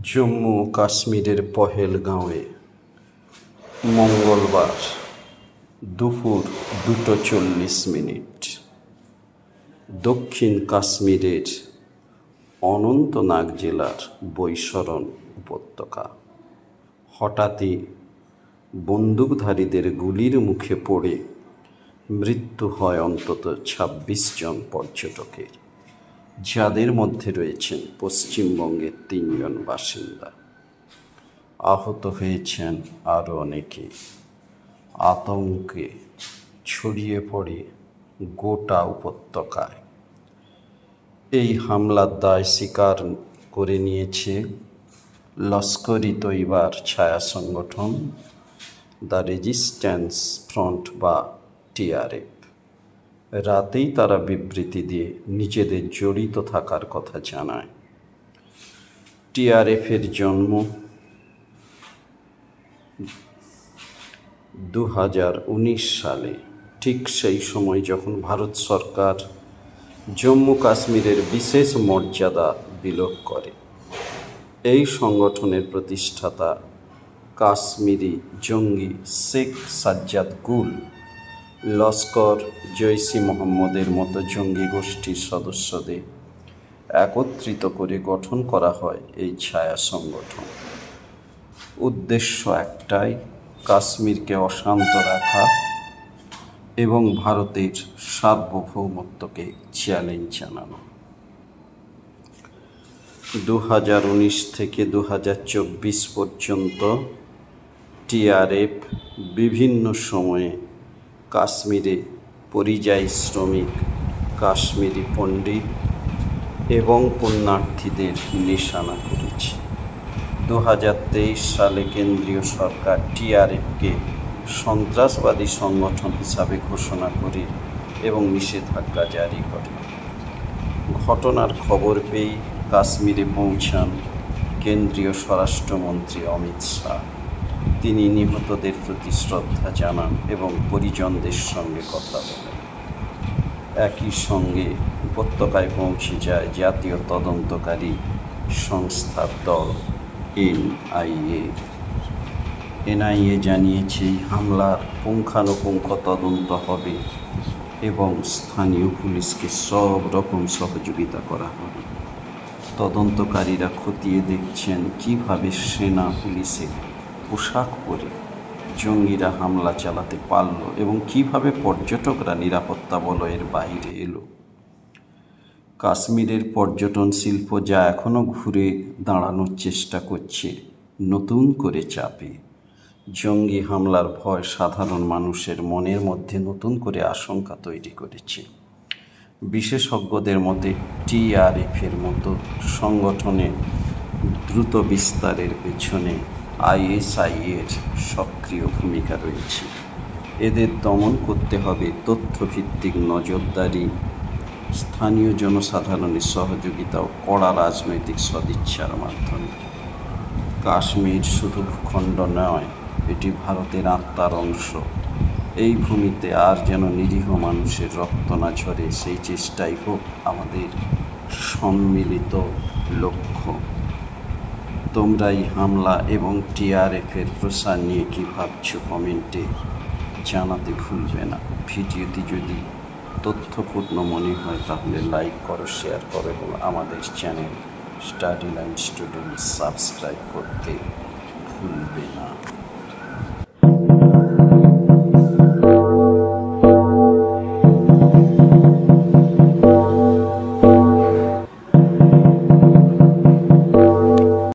জম্মু ও কাশ্মীরের পহেলগাঁওয়ে মঙ্গলবার দুপুর 2:40 দক্ষিণ কাশ্মীরের অনন্তনাগ জেলার বৈশরণ উপত্যকা হঠাৎই বন্দুকধারীদের গুলির মুখে পড়ে মৃত্যু হয় অন্তত 26 জন পর্যটকের, যাদের মধ্যে রয়েছেন পশ্চিমবঙ্গের 3 জন বাসিন্দা। আহত হয়েছেন আরও অনেকে। আতঙ্কে ছড়িয়ে পড়ে গোটা উপত্যকায়। এই হামলার দায় স্বীকার করে নিয়েছে লস্কর-ই তৈবার ছায়া সংগঠন দ্য রেজিস্ট্যান্স ফ্রন্ট বা TRF। রাতেই তারা বিবৃতি দিয়ে নিজেদের জড়িত থাকার কথা জানায়। TRF-এর জন্ম 2019 সালে, ঠিক সেই সময় যখন ভারত সরকার জম্মু কাশ্মীরের বিশেষ মর্যাদা বিলোপ করে। এই সংগঠনের প্রতিষ্ঠাতা কাশ্মীরি জঙ্গি শেখ সাজ্জাদ গুল, লস্কর, জৈশ-ই-মোহাম্মদের মতো জঙ্গি গোষ্ঠীর সদস্যদের একত্রিত করে গঠন করা হয় এই ছায়া সংগঠন। উদ্দেশ্য একটাই, কাশ্মীরকে অশান্ত রাখা এবং ভারতের সার্বভৌমত্বকে চ্যালেঞ্জ জানানো। 2019 থেকে 2024 পর্যন্ত TRF বিভিন্ন সময়ে কাশ্মীরে পরিযায়ী শ্রমিক, কাশ্মীরি পণ্ডিত এবং পুণ্যার্থীদের নিশানা করেছে। 2023 সালে কেন্দ্রীয় সরকার TRF-কে সন্ত্রাসবাদী সংগঠন হিসাবে ঘোষণা করে এবং নিষেধাজ্ঞা জারি করে। ঘটনার খবর পেয়ে কাশ্মীরে পৌঁছান কেন্দ্রীয় স্বরাষ্ট্রমন্ত্রী অমিত শাহ। তিনি নিহতদের প্রতি শ্রদ্ধা জানান এবং পরিজনদের সঙ্গে কথা বলেন। একই সঙ্গে উপত্যকায় পৌঁছে যায় জাতীয় তদন্তকারী সংস্থার দল NIA জানিয়েছে হামলার পুঙ্খানুপুঙ্খ তদন্ত হবে এবং স্থানীয় পুলিশকে সব রকম সহযোগিতা করা হবে। তদন্তকারীরা খতিয়ে দেখছেন কিভাবে সেনা পুলিশের পোশাক পরে জঙ্গিরা হামলা চালাতে পারল এবং কিভাবে পর্যটকরা নিরাপত্তা বলয়ের বাইরে এলো। কাশ্মীরের পর্যটন শিল্প, যা এখনও ঘুরে দাঁড়ানোর চেষ্টা করছে নতুন করে চাপে। জঙ্গি হামলার ভয় সাধারণ মানুষের মনের মধ্যে নতুন করে আশঙ্কা তৈরি করেছে। বিশেষজ্ঞদের মতে TRF-এর মতো সংগঠনের দ্রুত বিস্তারের পেছনে ISI-এর সক্রিয় ভূমিকা রয়েছে। এদের দমন করতে হবে তথ্যভিত্তিক নজরদারি, স্থানীয় জনসাধারণের সহযোগিতা ও কড়া রাজনৈতিক সদিচ্ছার মাধ্যমে। কাশ্মীর শুধু ভূখণ্ড নয়, এটি ভারতের আত্মার অংশ। এই ভূমিতে আর যেন নিরীহ মানুষের রক্ত না ঝরে, সেই চেষ্টাই হোক আমাদের সম্মিলিত লক্ষ্য। তোমরা এই হামলা এবং TRF-এর প্রসার নিয়ে কী ভাবছো কমেন্টে জানাতে ভুলবে না। ভিডিওটি যদি তথ্যপূর্ণ মনে হয় তাহলে লাইক করো, শেয়ার করো এবং আমাদের channel study line student subscribe করতে ভুলবে না।